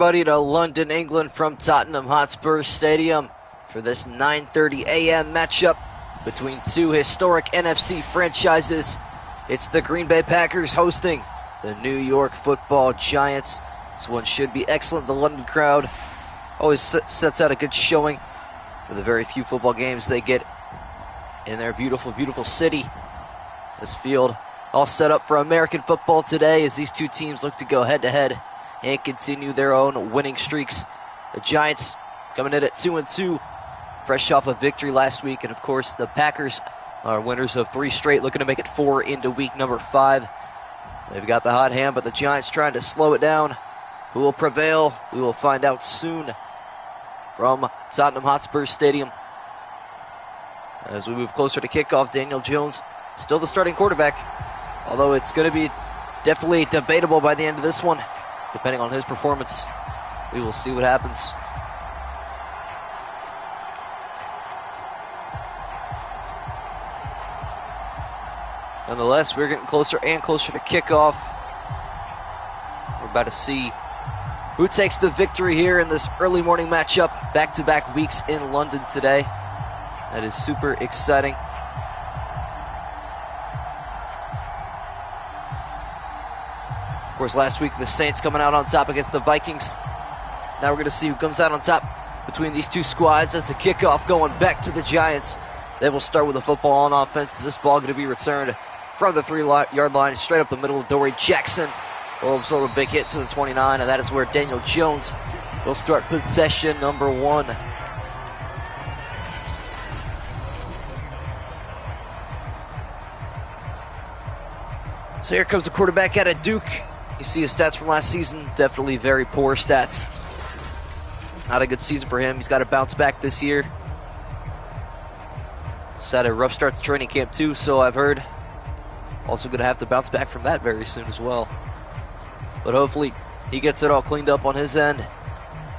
everybody to London, England from Tottenham Hotspur Stadium for this 9:30 a.m. matchup between two historic NFC franchises. It's the Green Bay Packers hosting the New York Football Giants. This one should be excellent. The London crowd always sets out a good showing for the very few football games they get in their beautiful, beautiful city. This field all set up for American football today as these two teams look to go head-to-head and continue their own winning streaks. The Giants coming in at 2-2, fresh off a victory last week. And, of course, the Packers are winners of 3 straight, looking to make it 4 into week number 5. They've got the hot hand, but the Giants trying to slow it down. Who will prevail? We will find out soon from Tottenham Hotspur Stadium. As we move closer to kickoff, Daniel Jones still the starting quarterback, although it's going to be definitely debatable by the end of this one. Depending on his performance, we will see what happens. Nonetheless, we're getting closer and closer to kickoff. We're about to see who takes the victory here in this early morning matchup. Back-to-back weeks in London today. That is super exciting. Of course, last week the Saints coming out on top against the Vikings. Now we're going to see who comes out on top between these two squads as the kickoff going back to the Giants. They will start with the football on offense. This ball going to be returned from the 3-yard line straight up the middle of Dory Jackson. Will absorb a big hit to the 29, and that is where Daniel Jones will start possession number 1. So here comes the quarterback out of Duke. You see his stats from last season, definitely very poor stats. Not a good season for him. He's got to bounce back this year. He's had a rough start to training camp too, so I've heard. Also going to have to bounce back from that very soon as well. But hopefully he gets it all cleaned up on his end,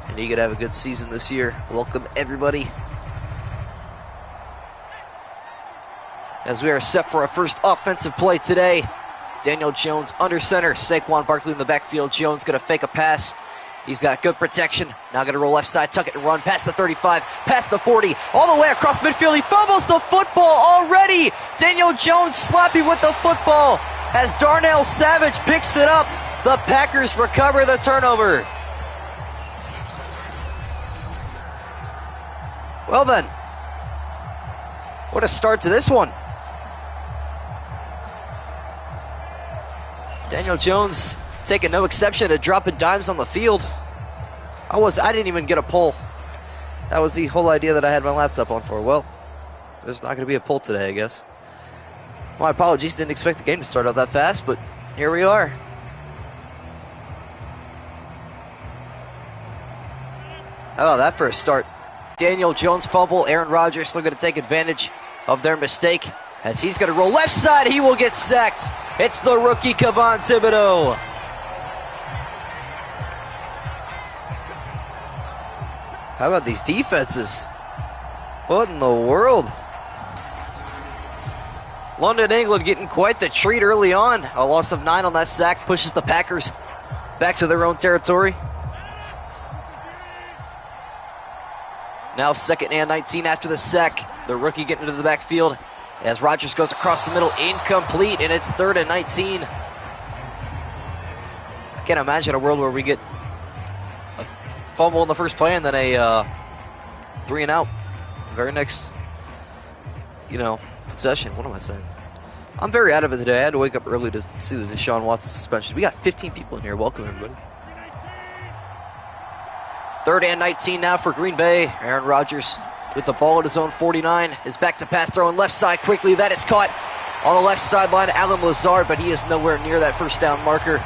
and he could have a good season this year. Welcome everybody. As we are set for our first offensive play today. Daniel Jones under center. Saquon Barkley in the backfield. Jones going to fake a pass. He's got good protection. Now going to roll left side, tuck it and run past the 35, past the 40, all the way across midfield. He fumbles the football already. Daniel Jones sloppy with the football as Darnell Savage picks it up. The Packers recover the turnover. Well then, what a start to this one. Daniel Jones taking no exception to dropping dimes on the field. I didn't even get a poll. That was the whole idea that I had my laptop on for. Well, there's not going to be a poll today, I guess. My apologies, didn't expect the game to start out that fast, but here we are. How about that for a start? Daniel Jones fumble. Aaron Rodgers still going to take advantage of their mistake. As he's going to roll left side, he will get sacked. It's the rookie Kayvon Thibodeaux. How about these defenses? What in the world? London, England getting quite the treat early on. A loss of 9 on that sack pushes the Packers back to their own territory. Now 2nd and 19 after the sack. The rookie getting into the backfield. As Rodgers goes across the middle, incomplete, and it's 3rd and 19. I can't imagine a world where we get a fumble in the first play and then a 3 and out. Very next, possession. What am I saying? I'm very out of it today. I had to wake up early to see the Deshaun Watson suspension. We got 15 people in here. Welcome, everybody. 3rd and 19 now for Green Bay. Aaron Rodgers with the ball at his own 49, is back to pass throwing left side quickly. That is caught on the left sideline, Alan Lazard, but he is nowhere near that first down marker.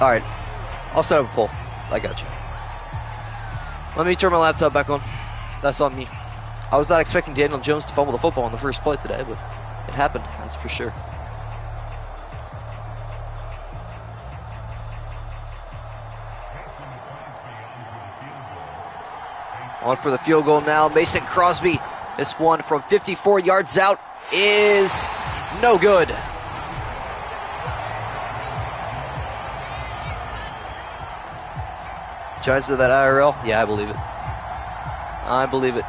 All right, I'll set up a poll. I got you. Let me turn my laptop back on. That's on me. I was not expecting Daniel Jones to fumble the football on the first play today, but it happened, that's for sure. On for the field goal now, Mason Crosby. This one from 54 yards out is no good. Giants did that IRL? Yeah, I believe it. I believe it.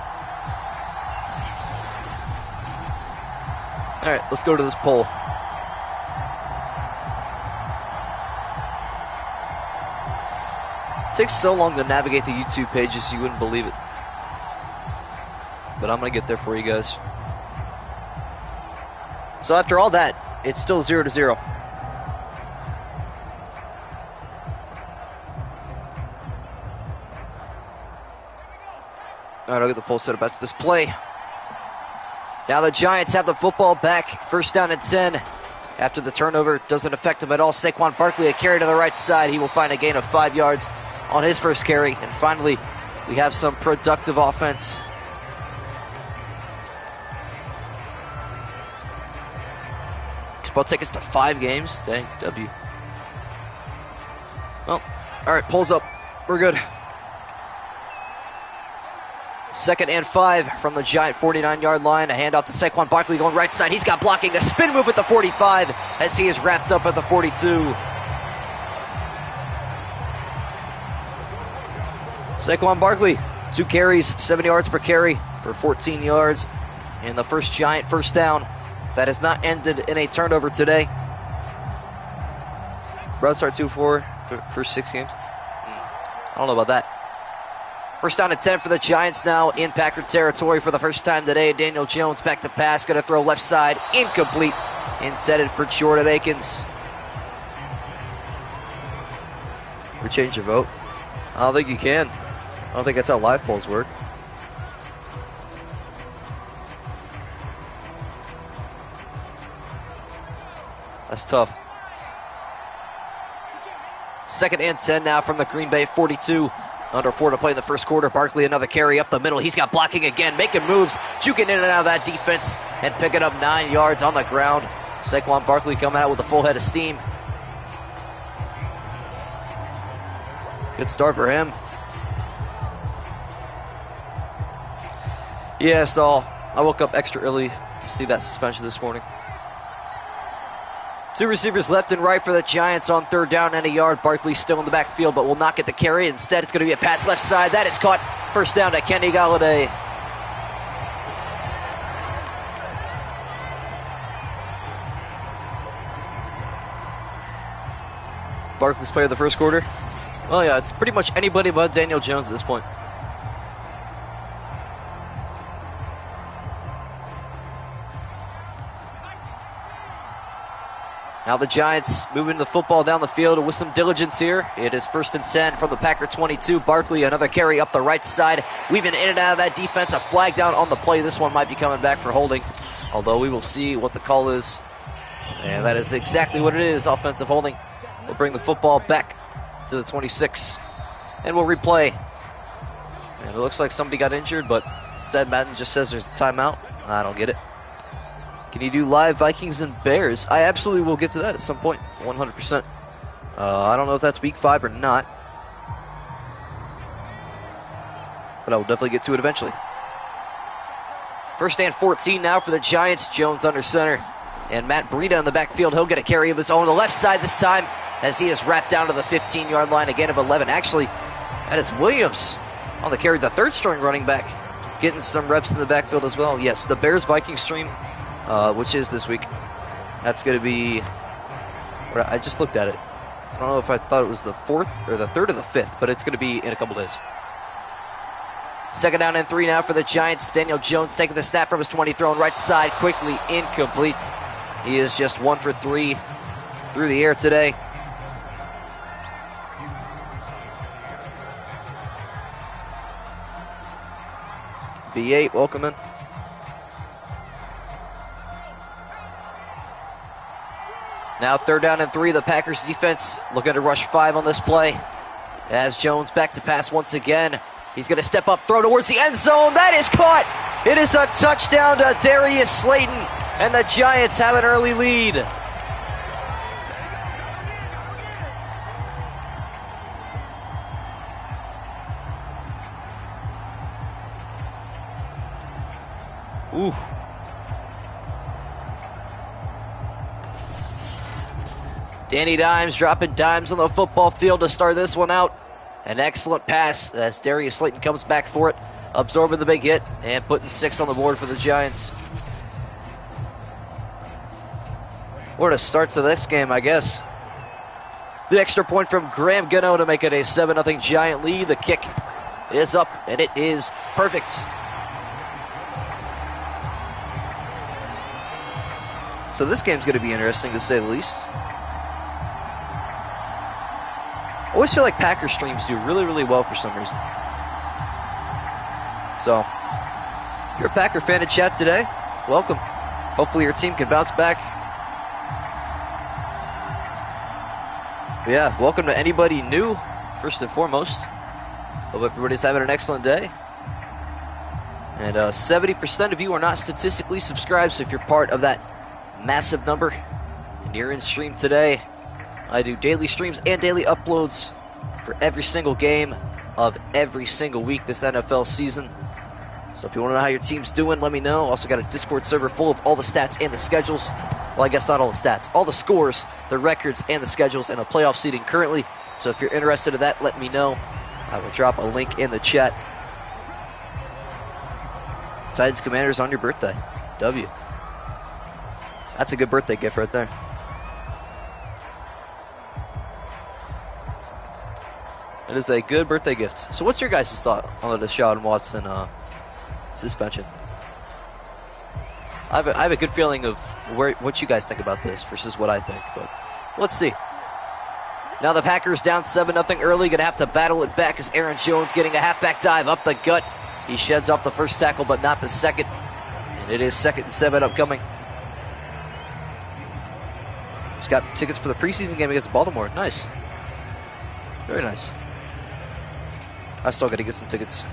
All right, let's go to this poll. It takes so long to navigate the YouTube pages, you wouldn't believe it. But I'm going to get there for you guys. So after all that, it's still 0-0. All right, I'll get the poll set up after this play. Now the Giants have the football back. First down and 10. After the turnover, doesn't affect them at all. Saquon Barkley, a carry to the right side. He will find a gain of 5 yards on his first carry. And finally, we have some productive offense. Ball take us to 5 games. Dang, W. Well, all right, pulls up. We're good. 2nd and 5 from the Giant 49-yard line. A handoff to Saquon Barkley going right side. He's got blocking. The spin move at the 45 as he is wrapped up at the 42. Saquon Barkley, 2 carries, 7 yards per carry for 14 yards. And the first Giant first down. That has not ended in a turnover today. Bro, start 2-4 for 6 games. I don't know about that. First down and 10 for the Giants now in Packer territory for the first time today. Daniel Jones back to pass. Going to throw left side. Incomplete. Intended for Jordan Akins. We change your vote? I don't think you can. I don't think that's how live polls work. That's tough. 2nd and 10 now from the Green Bay 42. Under 4 to play in the first quarter. Barkley another carry up the middle. He's got blocking again, making moves, juking in and out of that defense, and picking up 9 yards on the ground. Saquon Barkley coming out with a full head of steam. Good start for him. Yeah, so I woke up extra early to see that suspension this morning. 2 receivers left and right for the Giants on 3rd down and a yard. Barkley still in the backfield, but will not get the carry. Instead, it's going to be a pass left side. That is caught. First down to Kenny Galladay. Barkley's player of the first quarter. Well, yeah, it's pretty much anybody but Daniel Jones at this point. Now the Giants moving the football down the field with some diligence here. It is 1st and 10 from the Packer 22. Barkley, another carry up the right side. Weaving in and out of that defense. A flag down on the play. This one might be coming back for holding. Although we will see what the call is. And that is exactly what it is. Offensive holding. We'll bring the football back to the 26. And we'll replay. And it looks like somebody got injured, but instead Madden just says there's a timeout. I don't get it. Can you do live Vikings and Bears? I absolutely will get to that at some point, 100%. I don't know if that's week 5 or not, but I will definitely get to it eventually. 1st and 14 now for the Giants. Jones under center, and Matt Breida in the backfield. He'll get a carry of his own. The left side this time as he is wrapped down to the 15-yard line, again of 11. Actually, that is Williams on the carry, the 3rd-string running back, getting some reps in the backfield as well. Yes, the Bears-Vikings stream, which is this week. That's going to be, I just looked at it. I don't know if I thought it was the 4th or the 3rd or the 5th, but it's going to be in a couple days. 2nd down and 3 now for the Giants. Daniel Jones taking the snap from his 20, throwing right side, quickly incomplete. He is just 1 for 3 through the air today. B8, welcome in. Now 3rd down and 3, the Packers defense looking to rush 5 on this play. As Jones back to pass once again. He's going to step up, throw towards the end zone. That is caught. It is a touchdown to Darius Slayton, and the Giants have an early lead. Ooh. Danny Dimes dropping dimes on the football field to start this one out. An excellent pass as Darius Slayton comes back for it, absorbing the big hit and putting 6 on the board for the Giants. What a start to this game, I guess. The extra point from Graham Gano to make it a 7-0 Giant lead. The kick is up, and it is perfect. So this game's going to be interesting, to say the least. I always feel like Packer streams do really, really well for some reason. So, if you're a Packer fan in chat today, welcome. Hopefully your team can bounce back. But yeah, welcome to anybody new, first and foremost. Hope everybody's having an excellent day. And 70% of you are not statistically subscribed, so if you're part of that massive number and you're in stream today, I do daily streams and daily uploads for every single game of every single week this NFL season. So if you want to know how your team's doing, let me know. Also got a Discord server full of all the stats and the schedules. Well, I guess not all the stats. All the scores, the records, and the schedules, and the playoff seeding currently. So if you're interested in that, let me know. I will drop a link in the chat. Titans Commanders on your birthday. W. That's a good birthday gift right there. It is a good birthday gift. So what's your guys' thought on the Deshaun Watson suspension? I have a good feeling of what you guys think about this versus what I think, but let's see. Now the Packers down 7-0 early, going to have to battle it back as Aaron Jones getting a halfback dive up the gut. He sheds off the first tackle, but not the second. And it is 2nd and 7 upcoming. Just got tickets for the preseason game against Baltimore. Nice. Very nice. I still got to get some tickets.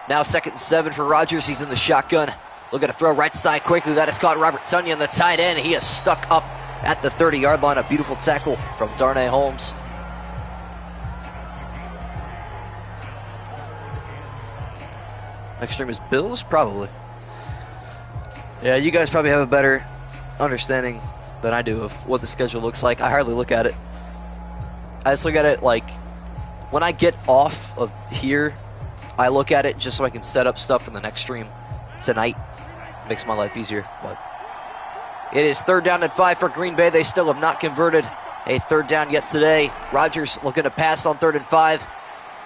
Now 2nd and 7 for Rodgers. He's in the shotgun. Looking to throw right side quickly. That is caught Robert Tonyan, the tight end. He is stuck up at the 30-yard line. A beautiful tackle from Darnay Holmes. Next stream is Bills? Probably. Yeah, you guys probably have a better understanding than I do of what the schedule looks like. I hardly look at it. I just look at it like when I get off of here, I look at it just so I can set up stuff in the next stream tonight. It makes my life easier. But it is 3rd down and 5 for Green Bay. They still have not converted a 3rd down yet today. Rodgers looking to pass on 3rd and 5.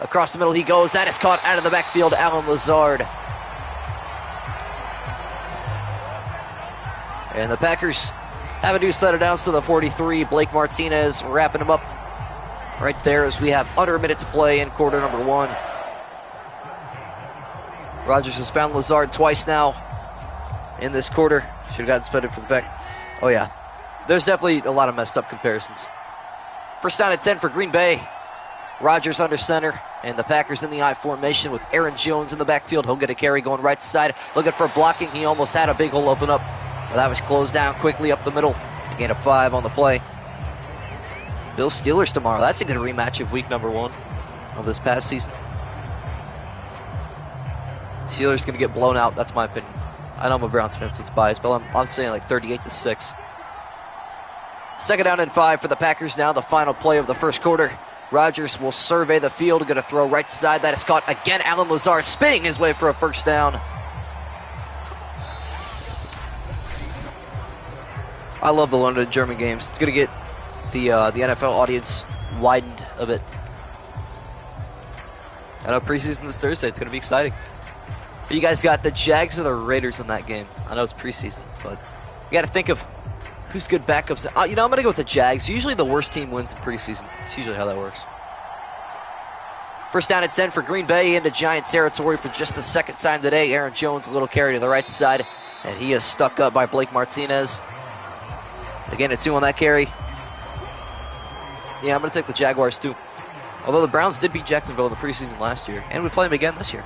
Across the middle he goes. That is caught out of the backfield. Allen Lazard. And the Packers have a new set of downs to the 43. Blake Martinez wrapping him up right there as we have under a minute to play in quarter number 1. Rodgers has found Lazard twice now in this quarter. Should have gotten suspended for the back. Oh yeah, there's definitely a lot of messed up comparisons. 1st down and 10 for Green Bay. Rodgers under center, and the Packers in the I formation with Aaron Jones in the backfield. He'll get a carry going right side, looking for blocking. He almost had a big hole open up, but that was closed down quickly up the middle. A gain of 5 on the play. Bills Steelers tomorrow. That's a good rematch of week number 1 of this past season. Steelers going to get blown out. That's my opinion. I know I'm a Browns fan, so it's biased, but I'm saying like 38-6. 2nd down and 5 for the Packers now. The final play of the first quarter. Rodgers will survey the field. Going to throw right side. That is caught again. Allen Lazard spinning his way for a 1st down. I love the London German games. It's going to get the NFL audience widened a bit. I know preseason this Thursday. It's going to be exciting. You guys got the Jags or the Raiders in that game? I know it's preseason, but you got to think of who's good backups. I'm going to go with the Jags. Usually the worst team wins in preseason. It's usually how that works. 1st down and 10 for Green Bay into Giant territory for just the 2nd time today. Aaron Jones, a little carry to the right side, and he is stuck up by Blake Martinez. Again, a 2 on that carry. Yeah, I'm going to take the Jaguars too. Although the Browns did beat Jacksonville in the preseason last year, and we play them again this year.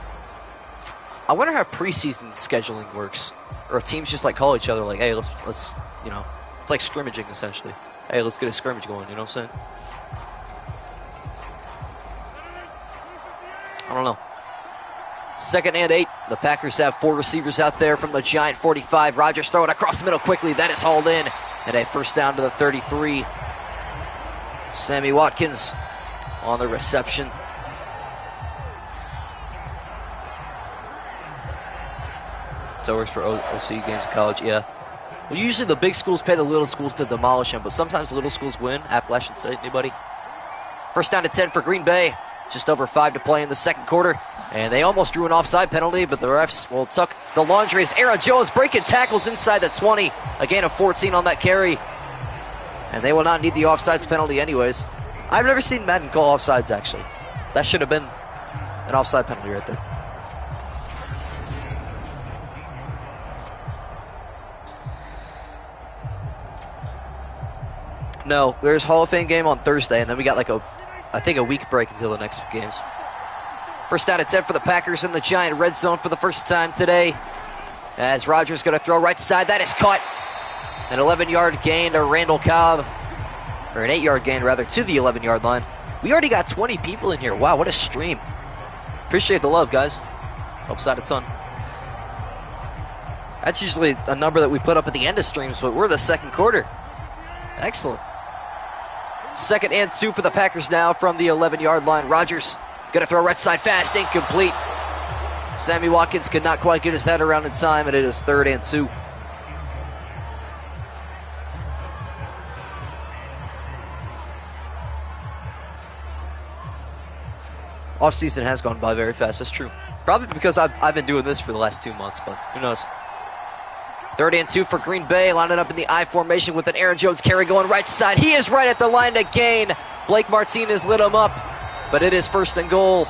I wonder how preseason scheduling works, or if teams just like call each other like, "Hey, let's it's like scrimmaging essentially. Hey, let's get a scrimmage going." You know what I'm saying? I don't know. 2nd and 8. The Packers have 4 receivers out there from the Giant 45. Rodgers throwing across the middle quickly. That is hauled in, and a 1st down to the 33. Sammy Watkins on the reception. So it works for OC Games College, yeah. Well, usually the big schools pay the little schools to demolish them, but sometimes little schools win. Appalachian State, anybody? First down to 10 for Green Bay. Just over 5 to play in the second quarter. And they almost drew an offside penalty, but the refs will tuck the laundry as Aaron Jones breaking tackles inside the 20. A gain of 14 on that carry. And they will not need the offsides penalty anyways. I've never seen Madden call offsides, actually. That should have been an offside penalty right there. No, there's Hall of Fame game on Thursday, and then we got like I think a week break until the next games. First down at 10 for the Packers in the Giant red zone for the first time today. As Rodgers going to throw right side. That is caught. An 11-yard gain to Randall Cobb. Or an 8-yard gain, rather, to the 11-yard line. We already got 20 people in here. Wow, what a stream. Appreciate the love, guys. Helps out a ton. That's usually a number that we put up at the end of streams, but we're the second quarter. Excellent. Second and 2 for the Packers now from the 11-yard line. Rodgers going to throw right side fast, incomplete. Sammy Watkins could not quite get his head around in time, and it is 3rd and 2. Off-season has gone by very fast, that's true. Probably because I've been doing this for the last 2 months, but who knows. 3rd and 2 for Green Bay, lining up in the I formation with an Aaron Jones carry going right side. He is right at the line to gain. Blake Martinez lit him up, but it is 1st and goal.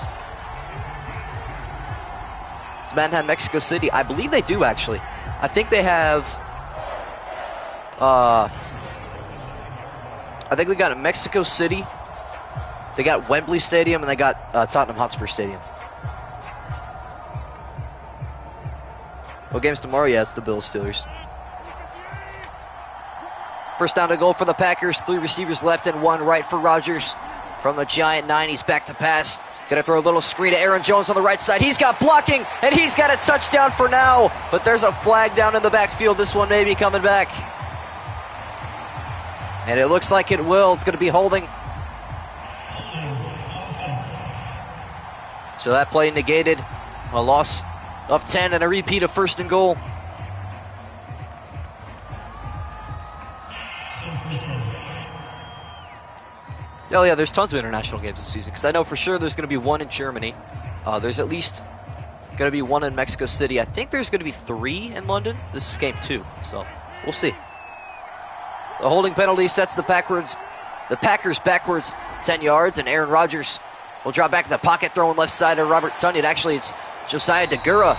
Does Madden have Mexico City? I believe they do, actually. I think they have... I think they got Mexico City. They got Wembley Stadium, and they got Tottenham Hotspur Stadium. What game's tomorrow? Yeah, it's the Bills Steelers. First down to goal for the Packers. 3 receivers left and 1 right for Rodgers. From the Giant 9, he's back to pass. Gonna throw a little screen to Aaron Jones on the right side. He's got blocking, and he's got a touchdown for now. But there's a flag down in the backfield. This one may be coming back. And it looks like it will. It's gonna be holding. So that play negated. A loss of 10 and a repeat of 1st and goal. Oh yeah, there's tons of international games this season, because I know for sure there's going to be 1 in Germany. There's at least going to be 1 in Mexico City. I think there's going to be 3 in London. This is game 2, so we'll see. The holding penalty sets the Packers backwards 10 yards, and Aaron Rodgers will drop back in the pocket, throwing left side to Robert Tonyan. Actually, it's Josiah Deguara.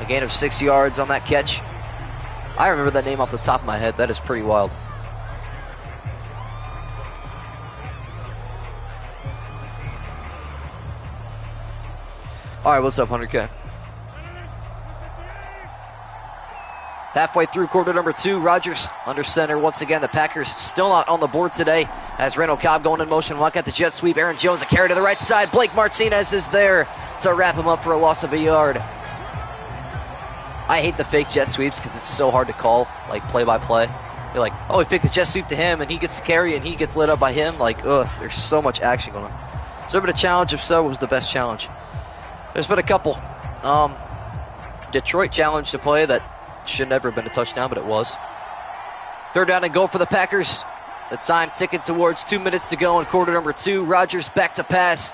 A gain of 6 yards on that catch. I remember that name off the top of my head. That is pretty wild. All right, what's up, 100K? Halfway through quarter number 2, Rodgers under center once again. The Packers still not on the board today as Randall Cobb going in motion. Walk out the jet sweep. Aaron Jones a carry to the right side. Blake Martinez is there to wrap him up for a loss of a yard. I hate the fake jet sweeps because it's so hard to call, like play-by-play. You're like, oh, we faked the jet sweep to him, and he gets the carry, and he gets lit up by him. Like, ugh, there's so much action going on. Has there been a challenge? If so, what was the best challenge? There's been a couple. Detroit challenged a play that should never have been a touchdown, but it was. 3rd down and goal for the Packers. The time ticking towards 2 minutes to go in quarter number 2. Rodgers back to pass.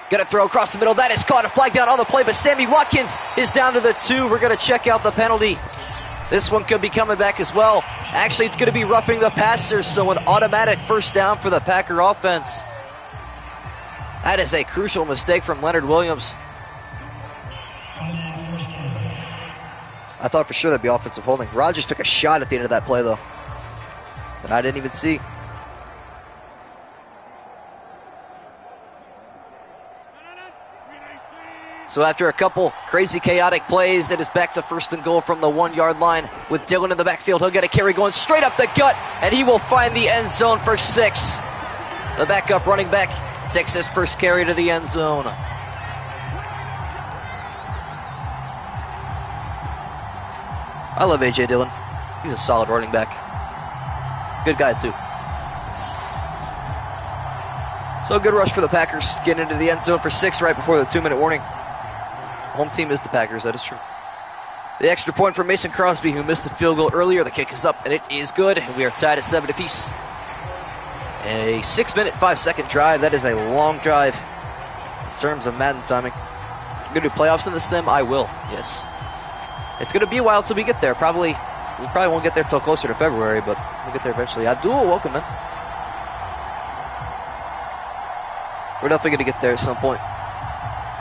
Gonna throw across the middle. That is caught. A flag down on the play, but Sammy Watkins is down to the 2. We're gonna check out the penalty. This one could be coming back as well. Actually, it's gonna be roughing the passer, so an automatic 1st down for the Packer offense. That is a crucial mistake from Leonard Williams. I thought for sure that'd be offensive holding. Rodgers took a shot at the end of that play, though, that I didn't even see. So after a couple crazy, chaotic plays, it is back to 1st and goal from the 1-yard line with Dylan in the backfield. He'll get a carry going straight up the gut, and he will find the end zone for 6. The backup running back takes his first carry to the end zone. I love A.J. Dillon. He's a solid running back. Good guy, too. So good rush for the Packers, getting into the end zone for 6 right before the 2-minute warning. Home team is the Packers, that is true. The extra point for Mason Crosby, who missed the field goal earlier. The kick is up, and it is good. We are tied at 7 apiece. A 6-minute, 5-second drive. That is a long drive in terms of Madden timing. I'm going to do playoffs in the sim? I will, yes. It's going to be a while until we get there. We probably won't get there until closer to February, but we'll get there eventually. Abdul, welcome in. We're definitely going to get there at some point.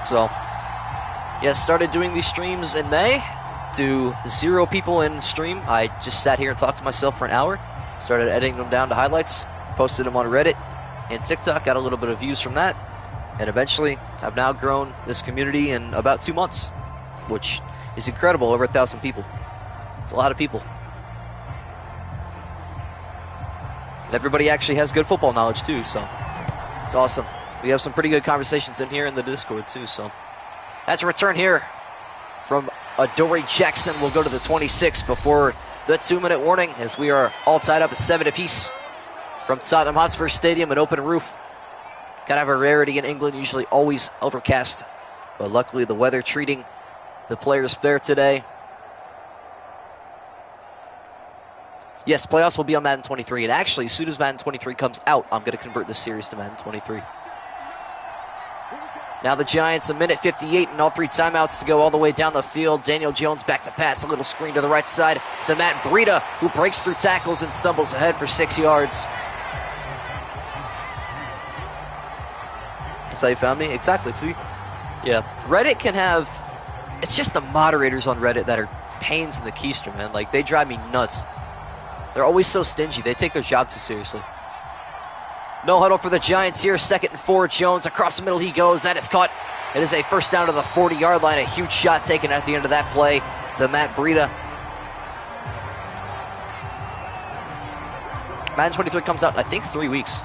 So, yeah, started doing these streams in May to 0 people in stream. I just sat here and talked to myself for an hour. Started editing them down to highlights. Posted them on Reddit and TikTok. Got a little bit of views from that. And eventually, I've now grown this community in about 2 months, which is incredible. Over 1,000 people. It's a lot of people. And everybody actually has good football knowledge too, so it's awesome. We have some pretty good conversations in here in the Discord too, so that's a return here from Adoree Jackson. We'll go to the 26 before the 2-minute warning as we are all tied up at 7 apiece from Tottenham Hotspur Stadium, an open roof. Kind of a rarity in England, usually always overcast, but luckily the weather treating the players fair today. Yes, playoffs will be on Madden 23, and actually, as soon as Madden 23 comes out, I'm going to convert this series to Madden 23. Now the Giants, a minute 58 and all 3 timeouts to go all the way down the field. Daniel Jones back to pass, a little screen to the right side to Matt Breida, who breaks through tackles and stumbles ahead for 6 yards. That's how you found me? Exactly, see? Yeah, Reddit can have... It's just the moderators on Reddit that are pains in the keister, man. Like, they drive me nuts. They're always so stingy. They take their job too seriously. No huddle for the Giants here. 2nd and 4. Jones across the middle he goes. That is caught. It is a first down to the 40-yard line. A huge shot taken at the end of that play to Matt Breida. Madden 23 comes out in, I think, 3 weeks.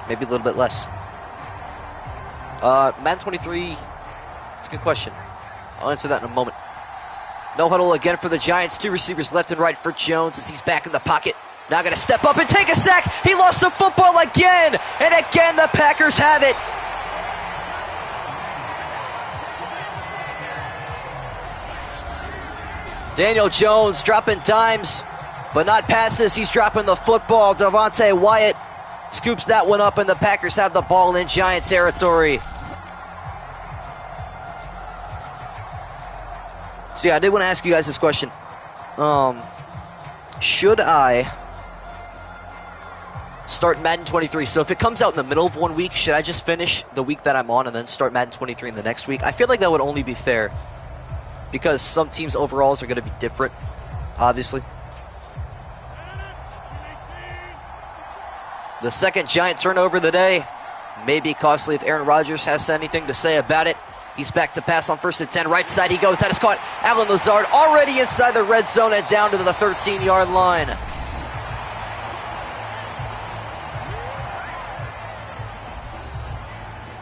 Maybe a little bit less. Madden 23, it's a good question. I'll answer that in a moment. No huddle again for the Giants. 2 receivers left and right for Jones as he's back in the pocket. Now going to step up and take a sack. He lost the football again. And again, the Packers have it. Daniel Jones dropping dimes, but not passes. He's dropping the football. Devontae Wyatt scoops that one up, and the Packers have the ball in Giant territory. So yeah, I did want to ask you guys this question. Should I start Madden 23? So if it comes out in the middle of 1 week, should I just finish the week that I'm on and then start Madden 23 in the next week? I feel like that would only be fair because some teams' overalls are going to be different, obviously. The second Giant turnover of the day may be costly if Aaron Rodgers has anything to say about it. He's back to pass on 1st and 10. Right side he goes. That is caught. Alan Lazard already inside the red zone and down to the 13-yard line.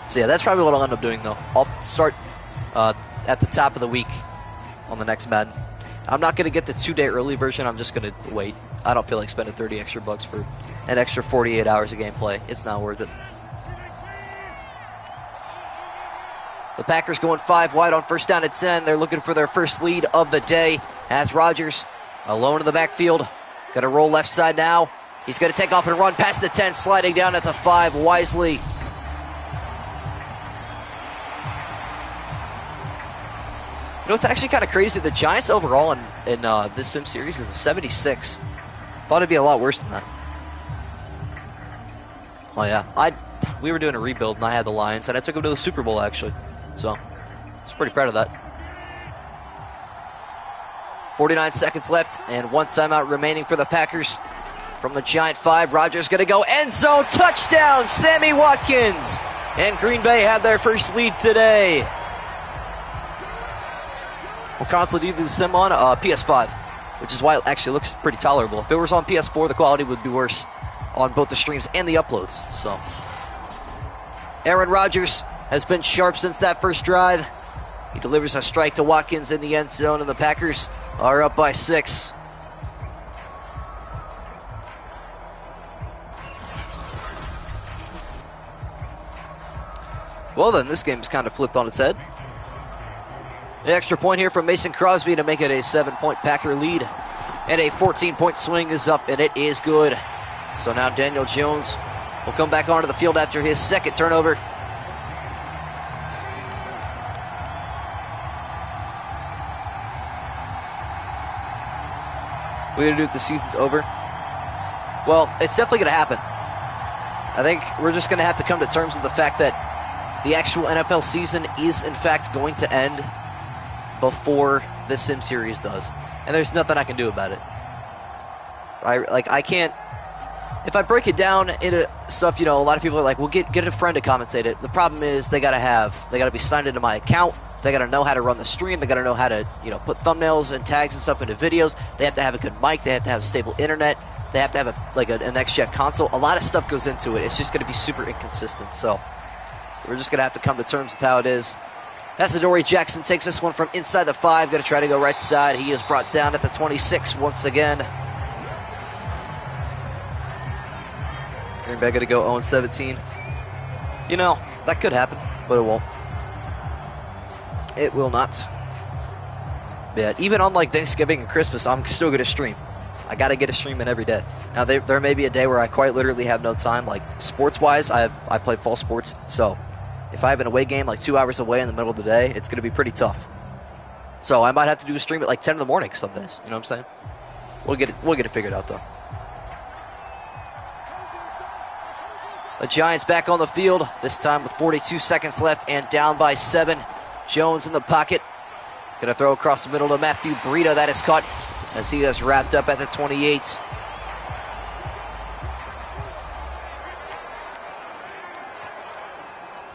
So yeah, that's probably what I'll end up doing though. I'll start at the top of the week on the next Madden. I'm not going to get the 2-day early version. I'm just going to wait. I don't feel like spending 30 extra bucks for an extra 48 hours of gameplay. It's not worth it. The Packers going 5 wide on 1st down at 10. They're looking for their first lead of the day as Rodgers alone in the backfield. Going to roll left side now. He's going to take off and run past the 10, sliding down at the 5 wisely. You know, it's actually kind of crazy. The Giants overall in this sim series is a 76. Thought it'd be a lot worse than that. Oh yeah, we were doing a rebuild and I had the Lions and I took them to the Super Bowl actually. So, I was pretty proud of that. 49 seconds left and 1 timeout remaining for the Packers. From the Giant 5, Rodgers going to go end zone, touchdown, Sammy Watkins. And Green Bay have their first lead today. What console do you do the sim on? PS5, which is why it actually looks pretty tolerable. If it was on PS4, the quality would be worse on both the streams and the uploads. So, Aaron Rodgers has been sharp since that first drive. He delivers a strike to Watkins in the end zone, and the Packers are up by 6. Well, then this game's kind of flipped on its head. The extra point here from Mason Crosby to make it a 7-point Packer lead. And a 14-point swing is up, and it is good. So now Daniel Jones will come back onto the field after his second turnover. We're going to do it the season's over. Well, it's definitely going to happen. I think we're just going to have to come to terms with the fact that the actual NFL season is, in fact, going to end before the Sim Series does. And there's nothing I can do about it. I can't... If I break it down into stuff, a lot of people are like, well, get a friend to commentate it. The problem is they got to be signed into my account. They got to know how to run the stream. They got to know how to, put thumbnails and tags and stuff into videos. They have to have a good mic. They have to have stable internet. They have to have a next-gen console. A lot of stuff goes into it. It's just going to be super inconsistent. So we're just going to have to come to terms with how it is. Asadori Jackson takes this one from inside the 5. Going to try to go right side. He is brought down at the 26 once again. Green Bay going to go 0-17. That could happen, but it won't. It will not. Yeah, even on Thanksgiving and Christmas, I'm still going to stream. I got to get a stream in every day. Now, there may be a day where I quite literally have no time. Sports-wise, I play fall sports. So, if I have an away game 2 hours away in the middle of the day, it's going to be pretty tough. So, I might have to do a stream at 10 in the morning some days. You know what I'm saying? We'll get it figured out, though. The Giants back on the field, this time with 42 seconds left and down by 7. Jones in the pocket. Going to throw across the middle to Matthew Breida. That is caught as he is wrapped up at the 28.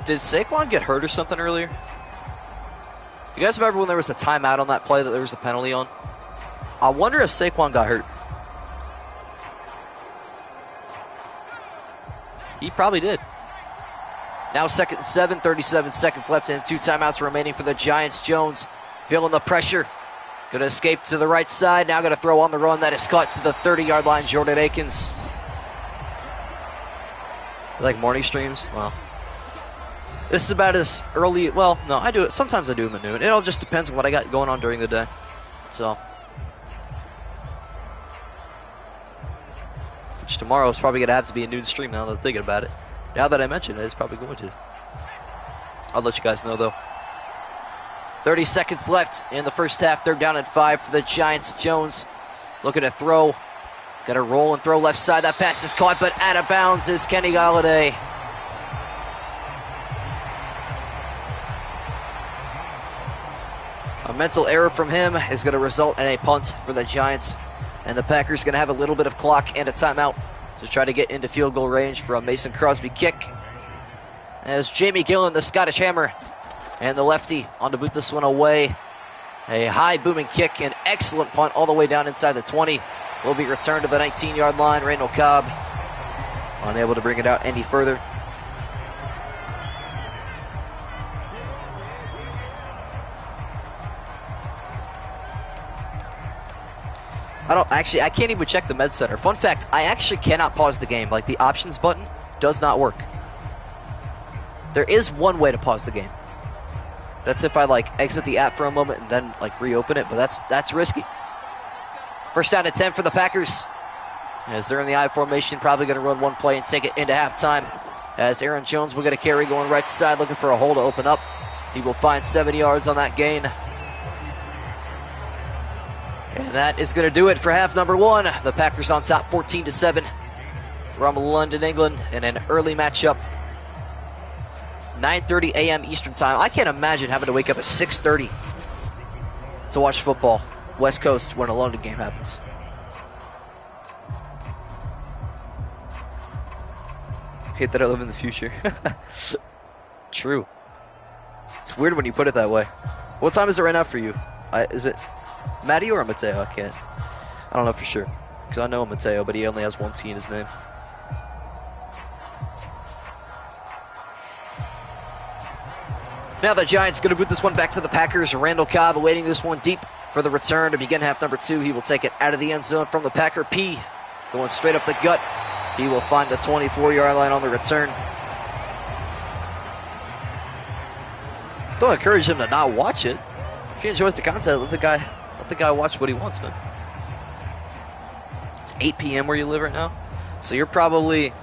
Did Saquon get hurt or something earlier? You guys remember when there was a timeout on that play that there was a penalty on? I wonder if Saquon got hurt. He probably did. Now 2nd and 7, 37 seconds left and 2 timeouts remaining for the Giants. Jones feeling the pressure. Going to escape to the right side. Now going to throw on the run. That is caught to the 30-yard line. Jordan Akins. Morning streams? Well, this is about as early. Well, no, I do it. Sometimes I do them at noon. It all just depends on what I got going on during the day. So, which tomorrow is probably going to have to be a noon stream now that I'm thinking about it. Now that I mention it, it's probably going to. I'll let you guys know, though. 30 seconds left in the first half. 3rd down and 5 for the Giants. Jones looking to throw. Got to roll and throw left side. That pass is caught, but out of bounds is Kenny Golladay. A mental error from him is going to result in a punt for the Giants. And the Packers going to have a little bit of clock and a timeout to try to get into field goal range for a Mason Crosby kick. As Jamie Gillen, the Scottish Hammer, and the lefty on to boot this one away. A high booming kick, an excellent punt all the way down inside the 20. Will be returned to the 19-yard line. Randall Cobb unable to bring it out any further. I can't even check the med center. Fun fact, I actually cannot pause the game. The options button does not work. There is one way to pause the game. That's if I exit the app for a moment and then reopen it, but that's risky. 1st down and 10 for the Packers. As they're in the I formation, probably going to run one play and take it into halftime. As Aaron Jones will get a carry going right side, looking for a hole to open up. He will find 7 yards on that gain. And that is going to do it for half number 1. The Packers on top 14-7 from London, England, in an early matchup. 9:30 a.m. Eastern time. I can't imagine having to wake up at 6:30 to watch football, West Coast, when a London game happens. Hate that I live in the future. True. It's weird when you put it that way. What time is it right now for you? Is it Matty or Mateo? I don't know for sure. Because I know Mateo, but he only has one T in his name. Now the Giants going to boot this one back to the Packers. Randall Cobb awaiting this one deep for the return to begin half number 2. He will take it out of the end zone from the Packer P. Going straight up the gut. He will find the 24-yard line on the return. Don't encourage him to not watch it. If he enjoys the content, let the guy watch what he wants, man. It's 8 p.m. where you live right now, so you're probably.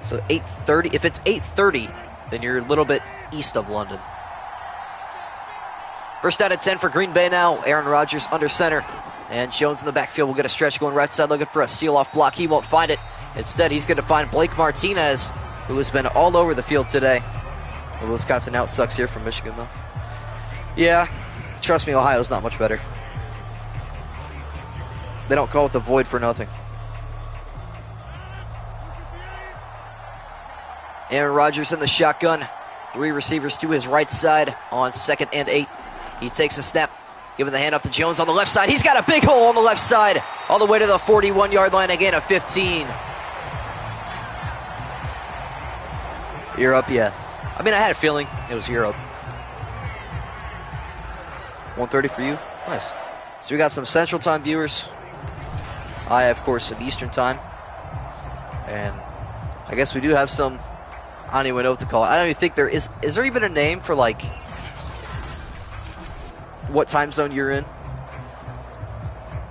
So 8:30. If it's 8:30, then you're a little bit east of London. First down and 10 for Green Bay now. Aaron Rodgers under center. And Jones in the backfield will get a stretch going right side looking for a seal-off block. He won't find it. Instead, he's going to find Blake Martinez, who has been all over the field today. The Wisconsin out sucks here from Michigan, though. Yeah, trust me, Ohio's not much better. They don't call it the void for nothing. Aaron Rodgers in the shotgun. 3 receivers to his right side on 2nd and 8. He takes a snap, giving the handoff to Jones on the left side. He's got a big hole on the left side, all the way to the 41-yard line, again a 15. Europe, yeah. I mean, I had a feeling it was Europe. 1:30 for you? Nice. So we got some Central Time viewers. I, of course, some Eastern Time. And I guess we do have some, I don't even know what to call it. I don't even think there is there even a name for, like, what time zone you're in?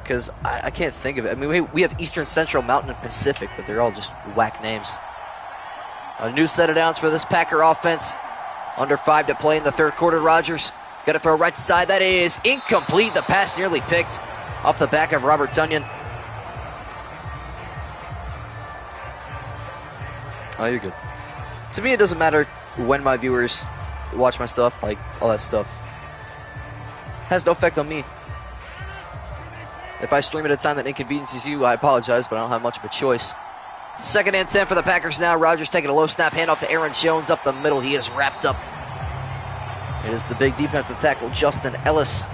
Because I can't think of it. I mean, we have Eastern, Central, Mountain, and Pacific, but they're all just whack names. A new set of downs for this Packer offense. Under 5 to play in the 3rd quarter. Rodgers got to throw right side. That is incomplete. The pass nearly picked off the back of Robert Tonyan. Oh, you're good. To me, it doesn't matter when my viewers watch my stuff, like all that stuff. Has no effect on me. If I stream at a time that inconveniences you, I apologize, but I don't have much of a choice. 2nd and 10 for the Packers now. Rodgers taking a low snap, handoff to Aaron Jones up the middle. He is wrapped up. It is the big defensive tackle, Justin Ellis.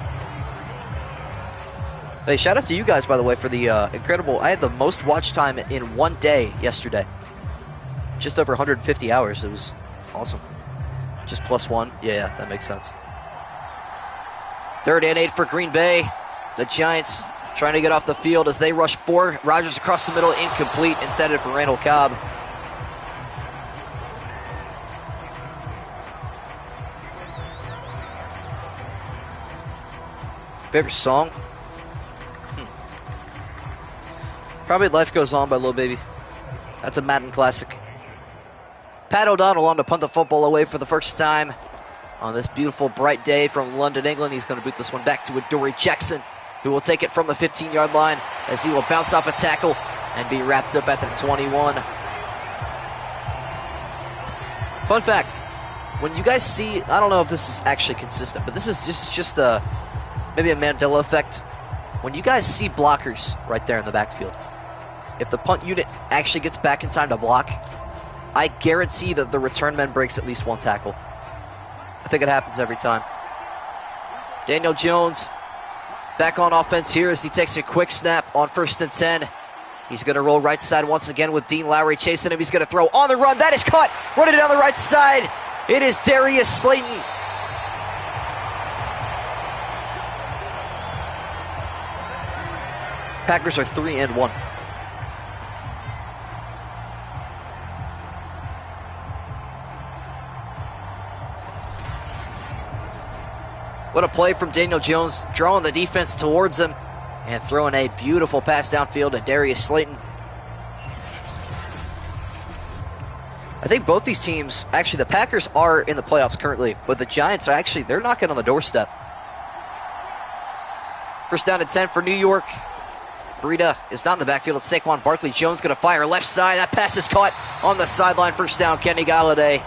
Hey, shout out to you guys, by the way, for the incredible. I had the most watch time in one day yesterday. Just over 150 hours. It was awesome. Just +1. Yeah, that makes sense. 3rd and 8 for Green Bay. The Giants trying to get off the field as they rush 4. Rodgers across the middle, incomplete, intended for Randall Cobb. Favorite song? Probably Life Goes On by Lil Baby. That's a Madden classic. Pat O'Donnell on to punt the football away for the first time on this beautiful bright day from London, England. He's going to boot this one back to Adoree Jackson, who will take it from the 15-yard line as he will bounce off a tackle and be wrapped up at the 21. Fun fact, when you guys see, I don't know if this is actually consistent, but this is just maybe a Mandela effect. When you guys see blockers right there in the backfield, if the punt unit actually gets back in time to block, I guarantee that the return man breaks at least 1 tackle. I think it happens every time. Daniel Jones back on offense here as he takes a quick snap on 1st and 10. He's going to roll right side once again with Dean Lowry chasing him. He's going to throw on the run. That is caught. Running down the right side. It is Darius Slayton. Packers are 3-1. What a play from Daniel Jones, drawing the defense towards him and throwing a beautiful pass downfield to Darius Slayton. I think both these teams, actually the Packers are in the playoffs currently, but the Giants are actually, they're knocking on the doorstep. First down and 10 for New York. Breida is not in the backfield. It's Saquon Barkley. Jones going to fire left side. That pass is caught on the sideline. First down, Kenny Galladay.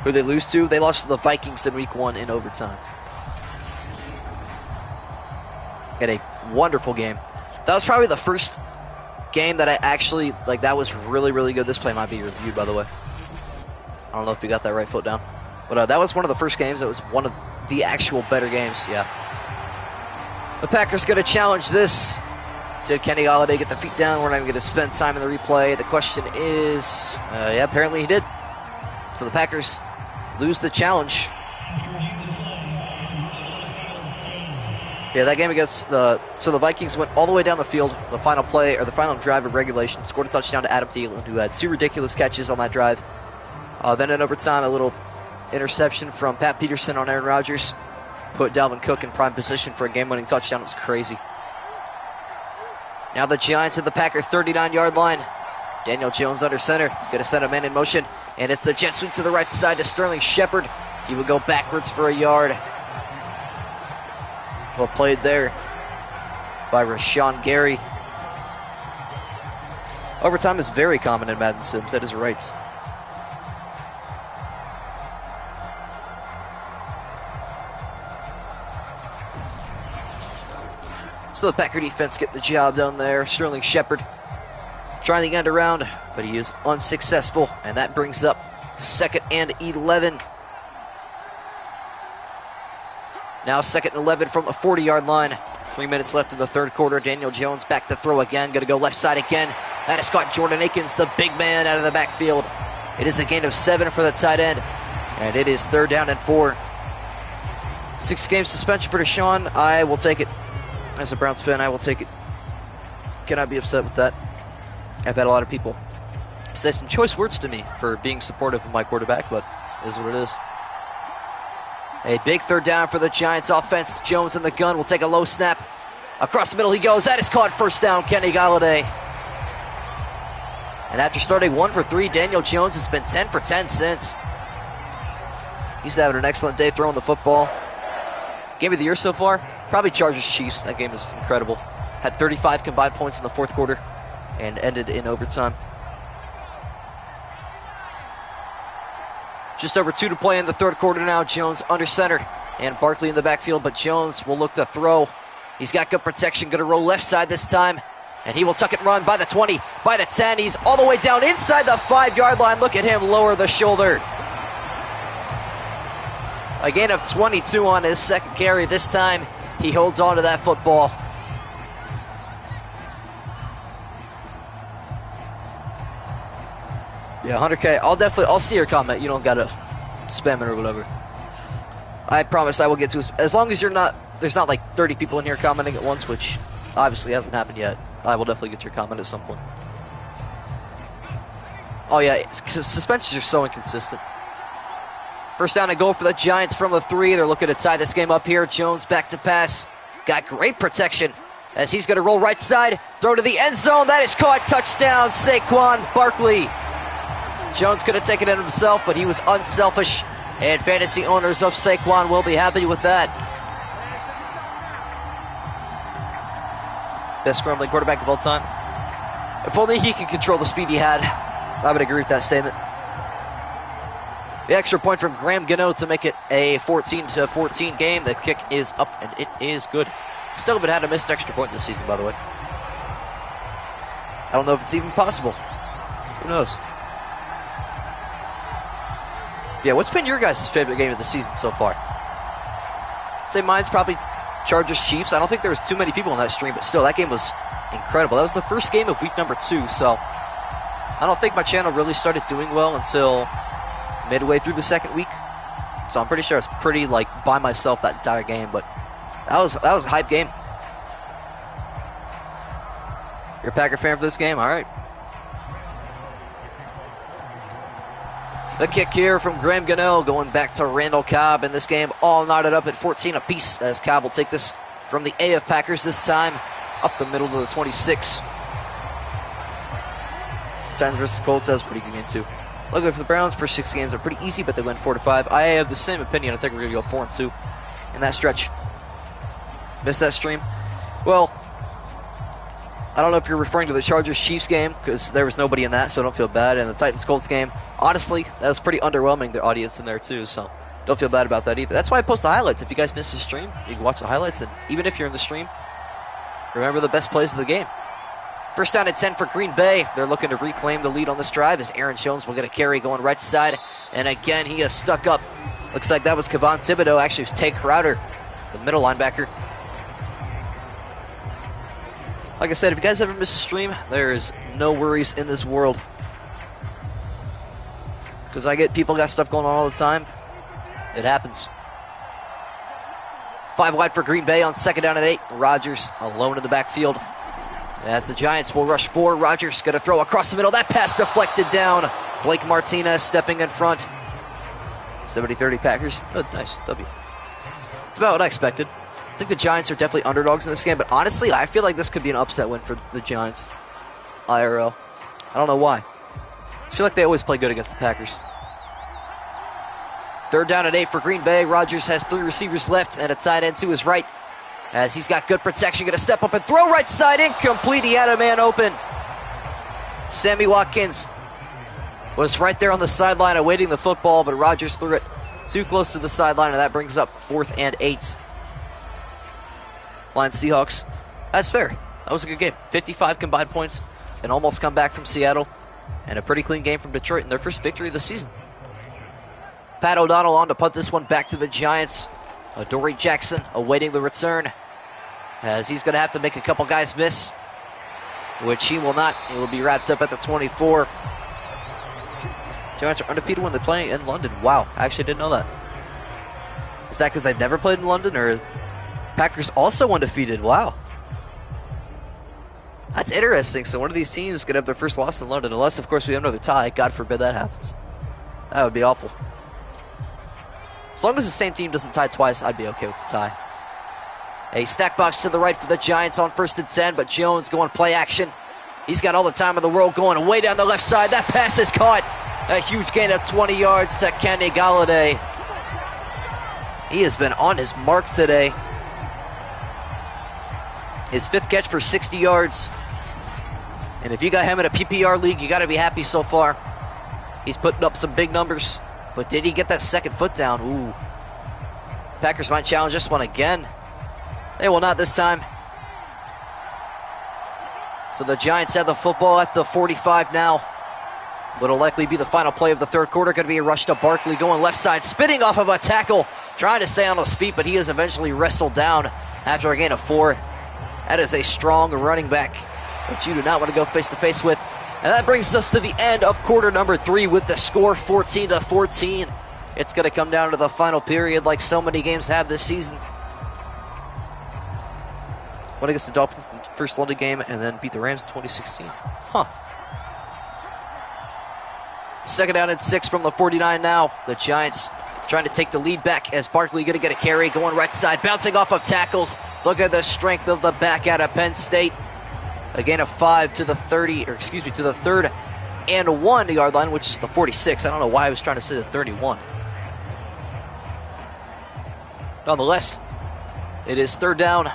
Who they lose to? They lost to the Vikings in week 1 in overtime. Had a wonderful game. That was probably the first game that I actually, like, that was really, really good. This play might be reviewed, by the way. I don't know if you got that right foot down. But that was one of the first games. That was one of the actual better games, yeah. The Packers going to challenge this. Did Kenny Galladay get the feet down? We're not even going to spend time in the replay. The question is, yeah, apparently he did. So the Packers lose the challenge. Yeah, that game against the Vikings went all the way down the field. The final play, or the final drive of regulation, scored a touchdown to Adam Thielen, who had 2 ridiculous catches on that drive. Then in overtime, a little interception from Pat Peterson on Aaron Rodgers put Dalvin Cook in prime position for a game-winning touchdown. It was crazy. Now the Giants at the Packer 39-yard line. Daniel Jones under center. Going to set a man in motion. And it's the jet sweep to the right side to Sterling Shepard. He would go backwards for a yard. Well played there by Rashawn Gary. Overtime is very common in Madden Sims. That is right. So the Packer defense get the job done there. Sterling Shepard trying the end around, but he is unsuccessful, and that brings up 2nd and 11. Now 2nd and 11 from the 40-yard line. 3 minutes left in the third quarter. Daniel Jones back to throw again. Going to go left side again. That has caught Jordan Akins, the big man, out of the backfield. It is a gain of 7 for the tight end, and it is 3rd down and 4. 6-game suspension for Deshaun. I will take it. As a Browns fan, I will take it. Cannot be upset with that. I've had a lot of people say some choice words to me for being supportive of my quarterback, but it is what it is. A big 3rd down for the Giants offense. Jones in the gun will take a low snap. Across the middle he goes. That is caught. 1st down, Kenny Galladay. And after starting 1 for 3, Daniel Jones has been 10 for 10 since. He's having an excellent day throwing the football. Game of the year so far? Probably Chargers Chiefs. That game is incredible. Had 35 combined points in the 4th quarter and ended in overtime. Just over 2 to play in the 3rd quarter now. Jones under center and Barkley in the backfield, but Jones will look to throw. He's got good protection. Going to roll left side this time, and he will tuck and run by the 20, by the 10. He's all the way down inside the 5-yard line. Look at him lower the shoulder. A gain of 22 on his 2nd carry. This time he holds on to that football. Yeah, 100K. I'll see your comment. You don't gotta spam it or whatever. I promise I will get to it. As long as there's not like 30 people in here commenting at once, which obviously hasn't happened yet. I will definitely get to your comment at some point. Oh yeah, suspensions are so inconsistent. 1st down and goal for the Giants from the 3. They're looking to tie this game up here. Jones back to pass. Got great protection as he's going to roll right side. Throw to the end zone. That is caught. Touchdown, Saquon Barkley. Jones could have taken it himself, but he was unselfish. And fantasy owners of Saquon will be happy with that. Best scrambling quarterback of all time. If only he could control the speed he had. I would agree with that statement. The extra point from Graham Gano to make it a 14-14 game. The kick is up, and it is good. Still haven't had a missed extra point this season, by the way. I don't know if it's even possible. Who knows? Yeah, what's been your guys' favorite game of the season so far? I'd say mine's probably Chargers Chiefs. I don't think there was too many people in that stream, but still, that game was incredible. That was the first game of week number 2, so I don't think my channel really started doing well until midway through the 2nd week. So I'm pretty sure I was pretty by myself that entire game, but that was a hype game. You're a Packer fan for this game? All right. The kick here from Graham Gano going back to Randall Cobb in this game, all knotted up at 14 apiece as Cobb will take this from the AF Packers this time up the middle to the 26. Titans versus Colts, that was a pretty good game too. Looking for the Browns, first 6 games are pretty easy, but they went 4-5. I have the same opinion. I think we're going to go 4-2 in that stretch. Missed that stream? Well, I don't know if you're referring to the Chargers-Chiefs game, because there was nobody in that, so don't feel bad. And the Titans-Colts game, honestly, that was pretty underwhelming, the audience in there too, so don't feel bad about that either. That's why I post the highlights. If you guys missed the stream, you can watch the highlights, and even if you're in the stream, remember the best plays of the game. First down at 10 for Green Bay. They're looking to reclaim the lead on this drive as Aaron Jones will get a carry going right side. And again, he is stuck up. Looks like that was Kevon Thibodeau. Actually, it was Tay Crowder, the middle linebacker. Like I said, if you guys ever miss a stream, there is no worries in this world. Because people got stuff going on all the time. It happens. 5 wide for Green Bay on 2nd down and 8. Rodgers alone in the backfield. As the Giants will rush 4, Rodgers going to throw across the middle. That pass deflected down. Blake Martinez stepping in front. 70-30 Packers. Oh, nice W. It's about what I expected. I think the Giants are definitely underdogs in this game, but honestly, I feel like this could be an upset win for the Giants. IRL. I don't know why. I feel like they always play good against the Packers. 3rd down and 8 for Green Bay. Rodgers has 3 receivers left and a tight end to his right. As he's got good protection, going to step up and throw right side, incomplete. He had a man open. Sammy Watkins was right there on the sideline awaiting the football, but Rodgers threw it too close to the sideline, and that brings up 4th and 8. Lions Seahawks. That's fair. That was a good game. 55 combined points, an almost comeback from Seattle, and a pretty clean game from Detroit in their first victory of the season. Pat O'Donnell on to punt this one back to the Giants. Dory Jackson awaiting the return, as he's going to have to make a couple guys miss, which he will not. He will be wrapped up at the 24. Giants are undefeated when they play in London. Wow, I actually didn't know that. Is that because I've never played in London, or is Packers also undefeated? Wow. That's interesting. So one of these teams could have their first loss in London, unless, of course, we have another tie. God forbid that happens. That would be awful. As long as the same team doesn't tie twice, I'd be okay with the tie. A snack box to the right for the Giants on 1st and 10, but Jones going play action. He's got all the time in the world going way down the left side. That pass is caught. A huge gain of 20 yards to Kenny Galladay. He has been on his mark today. His 5th catch for 60 yards. And if you got him in a PPR league, you got to be happy so far. He's putting up some big numbers. But did he get that 2nd foot down? Ooh. Packers might challenge this one again. They will not this time. So the Giants have the football at the 45 now. It'll likely be the final play of the 3rd quarter. Going to be a rush to Barkley going left side, spinning off of a tackle, trying to stay on his feet, but he is eventually wrestled down after a gain of 4. That is a strong running back that you do not want to go face-to-face with. And that brings us to the end of quarter number 3 with the score 14-14. It's going to come down to the final period like so many games have this season. Went against the Dolphins in the first London game and then beat the Rams in 2016. Huh. 2nd down and 6 from the 49 now. The Giants trying to take the lead back as Barkley going to get a carry, going right side, bouncing off of tackles. Look at the strength of the back out of Penn State. A gain of 5 to the 30, or excuse me, to the 3rd and 1 yard line, which is the 46. I don't know why I was trying to say the 31. Nonetheless, it is 3rd down,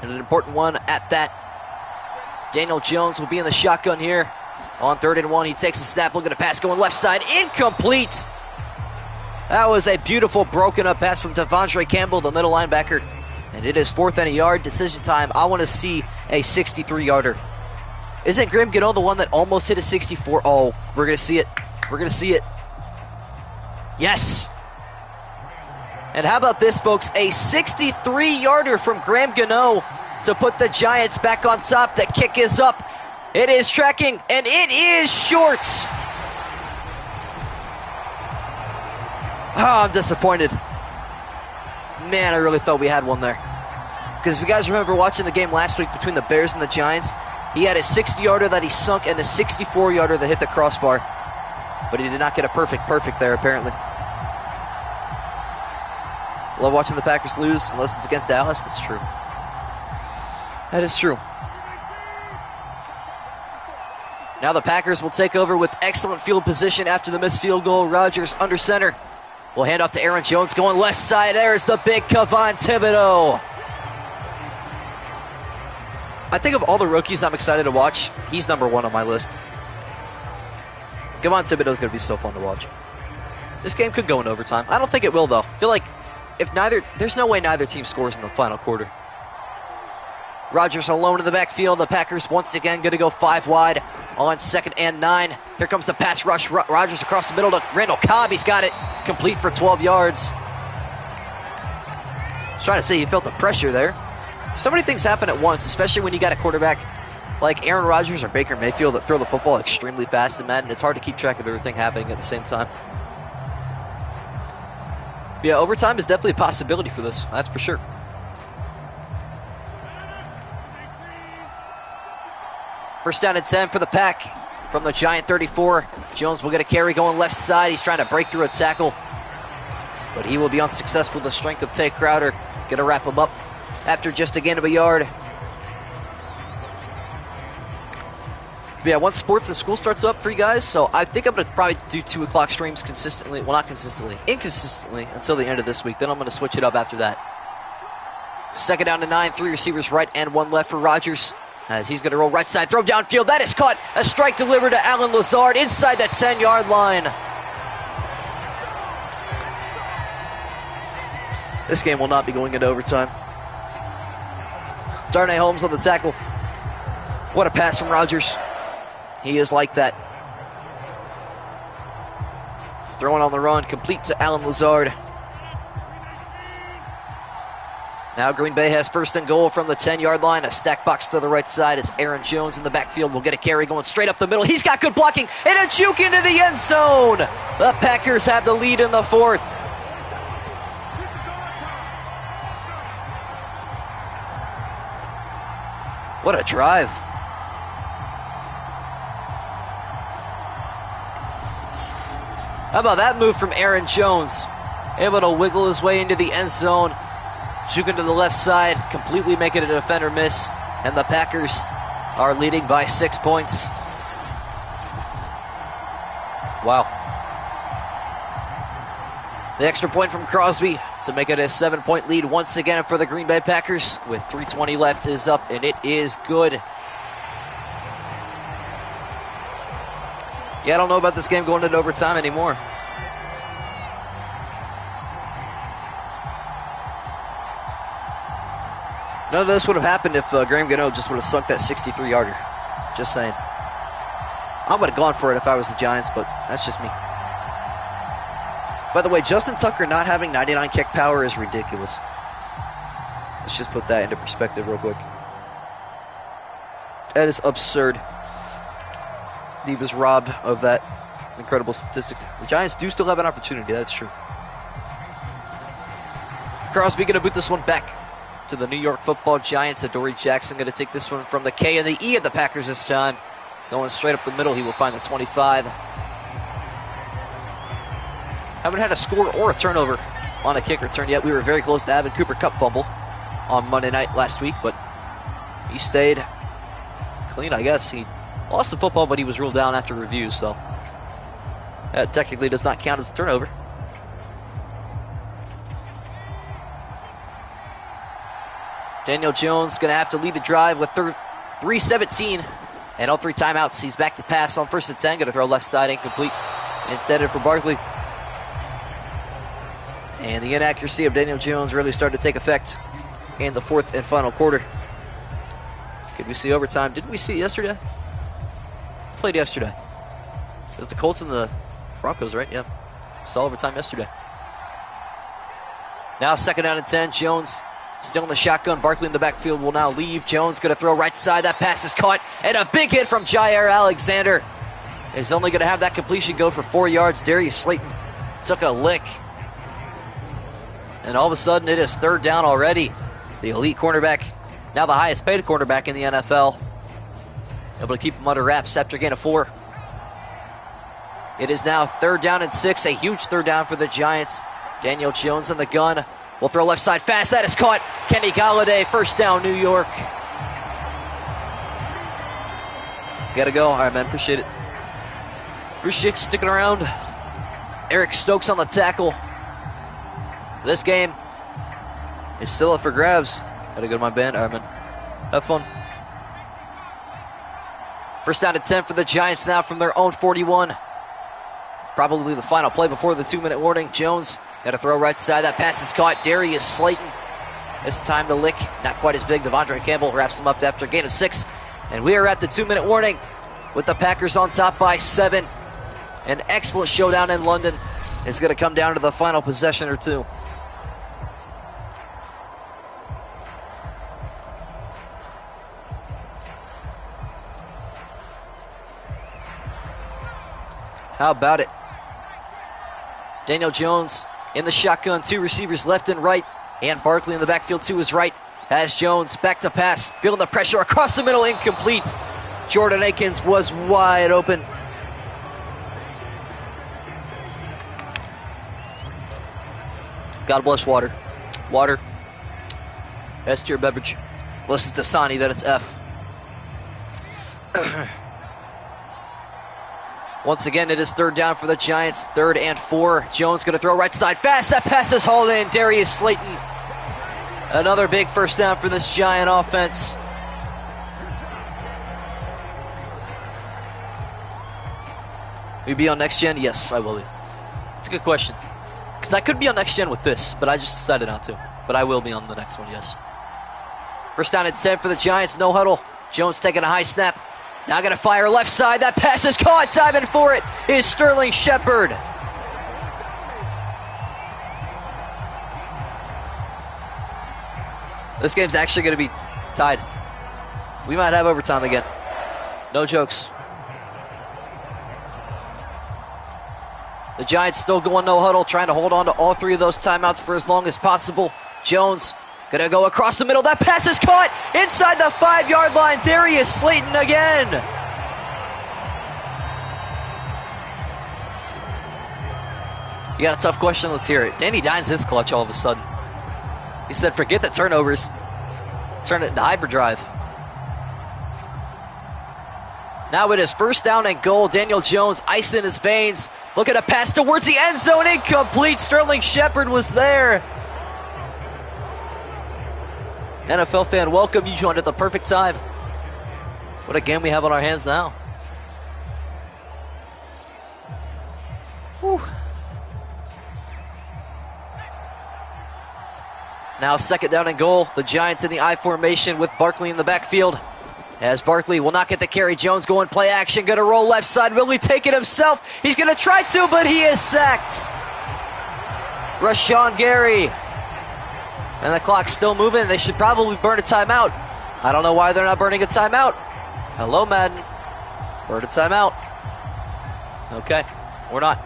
and an important one at that. Daniel Jones will be in the shotgun here on 3rd and 1. He takes a snap, looking to pass, going left side, incomplete. That was a beautiful broken up pass from Devondre Campbell, the middle linebacker. And it is 4th and a yard, decision time. I want to see a 63-yarder. Isn't Graham Gano the one that almost hit a 64? Oh, we're going to see it. We're going to see it. Yes. And how about this, folks? A 63-yarder from Graham Gano to put the Giants back on top. The kick is up. It is tracking, and it is short. Oh, I'm disappointed. Man, I really thought we had one there. Because if you guys remember watching the game last week between the Bears and the Giants, he had a 60-yarder that he sunk and a 64-yarder that hit the crossbar. But he did not get a perfect there, apparently. Love watching the Packers lose, unless it's against Dallas. That's true. That is true. Now the Packers will take over with excellent field position after the missed field goal. Rodgers under center. We'll hand off to Aaron Jones going left side. There's the big Kayvon Thibodeaux. I think of all the rookies I'm excited to watch, he's number 1 on my list. Kayvon Thibodeaux is going to be so fun to watch. This game could go in overtime. I don't think it will, though. I feel like there's no way neither team scores in the final quarter. Rodgers alone in the backfield. The Packers once again going to go 5 wide on 2nd and 9. Here comes the pass rush. Rodgers across the middle to Randall Cobb. He's got it complete for 12 yards. I was trying to say, you felt the pressure there. So many things happen at once, especially when you got a quarterback like Aaron Rodgers or Baker Mayfield that throw the football extremely fast in Madden. It's hard to keep track of everything happening at the same time. Yeah, overtime is definitely a possibility for this. That's for sure. First down and 10 for the Pack from the Giant 34. Jones will get a carry going left side. He's trying to break through a tackle, but he will be unsuccessful. The strength of Tay Crowder going to wrap him up after just a gain of a yard. But yeah, once sports and school starts up for you guys, so I think I'm going to probably do 2 o'clock streams consistently. Well, not consistently, inconsistently until the end of this week. Then I'm going to switch it up after that. Second down and 9, 3 receivers right and 1 left for Rodgers. As he's going to roll right side, throw downfield. That is caught. A strike delivered to Alan Lazard inside that 10-yard line. This game will not be going into overtime. Darnay Holmes on the tackle. What a pass from Rodgers. He is like that. Throwing on the run, complete to Alan Lazard. Now Green Bay has first and goal from the 10-yard line. A stack box to the right side. It's Aaron Jones in the backfield. Will get a carry going straight up the middle. He's got good blocking and a juke into the end zone. The Packers have the lead in the 4th. What a drive. How about that move from Aaron Jones? Able to wiggle his way into the end zone. Juking to the left side, completely making a defender miss. And the Packers are leading by 6 points. Wow. The extra point from Crosby to make it a 7-point lead once again for the Green Bay Packers. With 3:20 left is up, and it is good. Yeah, I don't know about this game going into overtime anymore. None of this would have happened if Graham Gano just would have sunk that 63-yarder. Just saying. I would have gone for it if I was the Giants, but that's just me. By the way, Justin Tucker not having 99 kick power is ridiculous. Let's just put that into perspective real quick. That is absurd. He was robbed of that incredible statistic. The Giants do still have an opportunity, that's true. Crosby going to boot this one back to the New York Football Giants. Adoree Jackson going to take this one from the K and the E of the Packers this time. Going straight up the middle, he will find the 25. Haven't had a score or a turnover on a kick return yet. We were very close to having Cooper Kupp fumble on Monday night last week, but he stayed clean, I guess. He lost the football, but he was ruled down after review, so that technically does not count as a turnover. Daniel Jones going to have to lead the drive with 3:17 and all 3 timeouts. He's back to pass on 1st and 10. Going to throw left side, incomplete. Intended for Barkley. And the inaccuracy of Daniel Jones really started to take effect in the 4th and final quarter. Could we see overtime? Didn't we see it yesterday? Played yesterday. It was the Colts and the Broncos, right? Yeah. Saw overtime yesterday. Now 2nd down and 10. Jones still in the shotgun. Barkley in the backfield will now leave. Jones going to throw right side. That pass is caught. And a big hit from Jair Alexander. Is only going to have that completion go for 4 yards. Darius Slayton took a lick. And all of a sudden it is 3rd down already. The elite cornerback, now the highest paid cornerback in the NFL, able to keep him under wraps after a gain of 4. It is now 3rd down and 6. A huge 3rd down for the Giants. Daniel Jones in the gun. Will throw left side fast. That is caught. Kenny Golladay, 1st down, New York. Gotta go. All right, man. Appreciate it. Appreciate you sticking around. Eric Stokes on the tackle. This game is still up for grabs. Gotta go to my band. All right, man. Have fun. First down and 10 for the Giants now from their own 41. Probably the final play before the 2-minute warning. Jones got to throw right side. That pass is caught. Darius Slayton. This time the lick, not quite as big. Devondre Campbell wraps him up after a gain of 6. And we are at the 2-minute warning with the Packers on top by 7. An excellent showdown in London is going to come down to the final possession or 2. How about it? Daniel Jones in the shotgun, 2 receivers left and right, and Barkley in the backfield to his right. As Jones back to pass, feeling the pressure across the middle, incomplete. Jordan Akins was wide open. God bless water. Water. S tier beverage. Unless it's Dasani, then it's F. Once again, it is third down for the Giants. 3rd and 4. Jones going to throw right side fast. That pass is hauled in. Darius Slayton. Another big first down for this Giant offense. Will you be on next gen? Yes, I will be. It's a good question. Because I could be on next gen with this, but I just decided not to. But I will be on the next one, yes. First down at 10 for the Giants. No huddle. Jones taking a high snap. Now going to fire left side. That pass is caught. Diving for it is Sterling Shepard. This game's actually going to be tied. We might have overtime again. No jokes. The Giants still going no huddle, trying to hold on to all 3 of those timeouts for as long as possible. Jones going to go across the middle. That pass is caught inside the 5-yard line. Darius Slayton again. You got a tough question? Let's hear it. Danny Dimes is clutch all of a sudden. He said, forget the turnovers. Let's turn it into hyperdrive. Now it is first down and goal. Daniel Jones, ice in his veins. Look at a pass towards the end zone. Incomplete. Sterling Shepard was there. NFL fan, welcome. You joined at the perfect time. What a game we have on our hands now. Whew. Now 2nd down and goal. The Giants in the I formation with Barkley in the backfield. As Barkley will not get the carry. Jones going play action. Going to roll left side. Will he take it himself? He's going to try to, but he is sacked. Rashawn Gary. And the clock's still moving. They should probably burn a timeout. I don't know why they're not burning a timeout. Hello, Madden. Burn a timeout. Okay, we're not.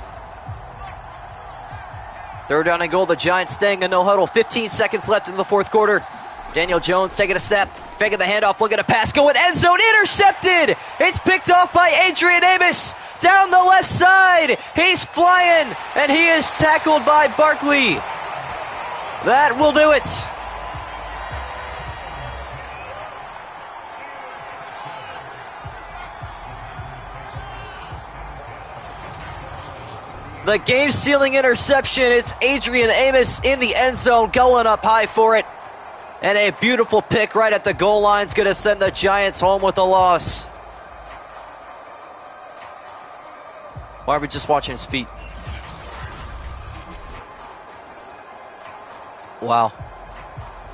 3rd down and goal. The Giants staying in no huddle. 15 seconds left in the 4th quarter. Daniel Jones taking a step, faking the handoff, looking at a pass, going end zone, intercepted! It's picked off by Adrian Amos down the left side. He's flying, and he is tackled by Barkley. That will do it. The game-sealing interception. It's Adrian Amos in the end zone, going up high for it. And a beautiful pick right at the goal line is going to send the Giants home with a loss. Why are we just watching his feet? Wow.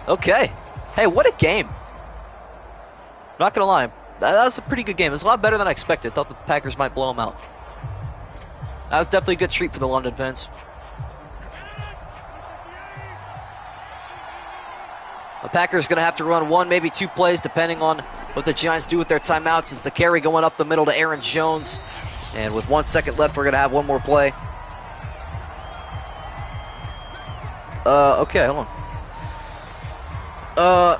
Okay. Hey, what a game. Not going to lie. That was a pretty good game. It was a lot better than I expected. Thought the Packers might blow them out. That was definitely a good treat for the London fans. The Packers going to have to run 1, maybe 2 plays, depending on what the Giants do with their timeouts. Is the carry going up the middle to Aaron Jones. And with 1 second left, we're going to have one more play. Okay, hold on.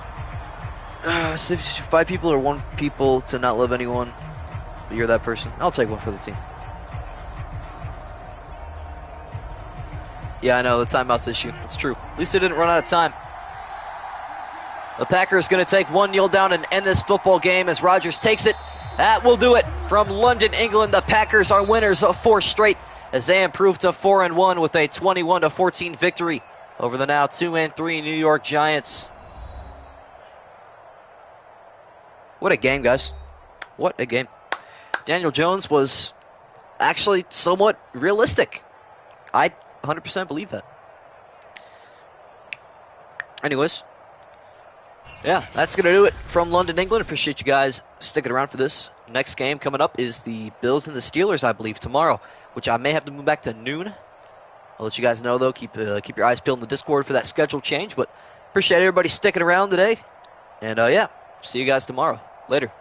5 people or 1 people to not love anyone. You're that person. I'll take 1 for the team. Yeah, I know, the timeouts issue. It's true. At least they didn't run out of time. The Packers going to take 1 kneel down and end this football game as Rodgers takes it. That will do it. From London, England, the Packers are winners of 4 straight as they improve to 4-1 with a 21-14 victory over the now 2-3 New York Giants. What a game, guys. What a game. Daniel Jones was actually somewhat realistic. I 100% believe that. Anyways. Yeah, that's going to do it from London, England. Appreciate you guys sticking around for this. Next game coming up is the Bills and the Steelers, I believe, tomorrow, which I may have to move back to noon. I'll let you guys know, though. Keep your eyes peeled in the Discord for that schedule change. But appreciate everybody sticking around today. And, yeah, see you guys tomorrow. Later.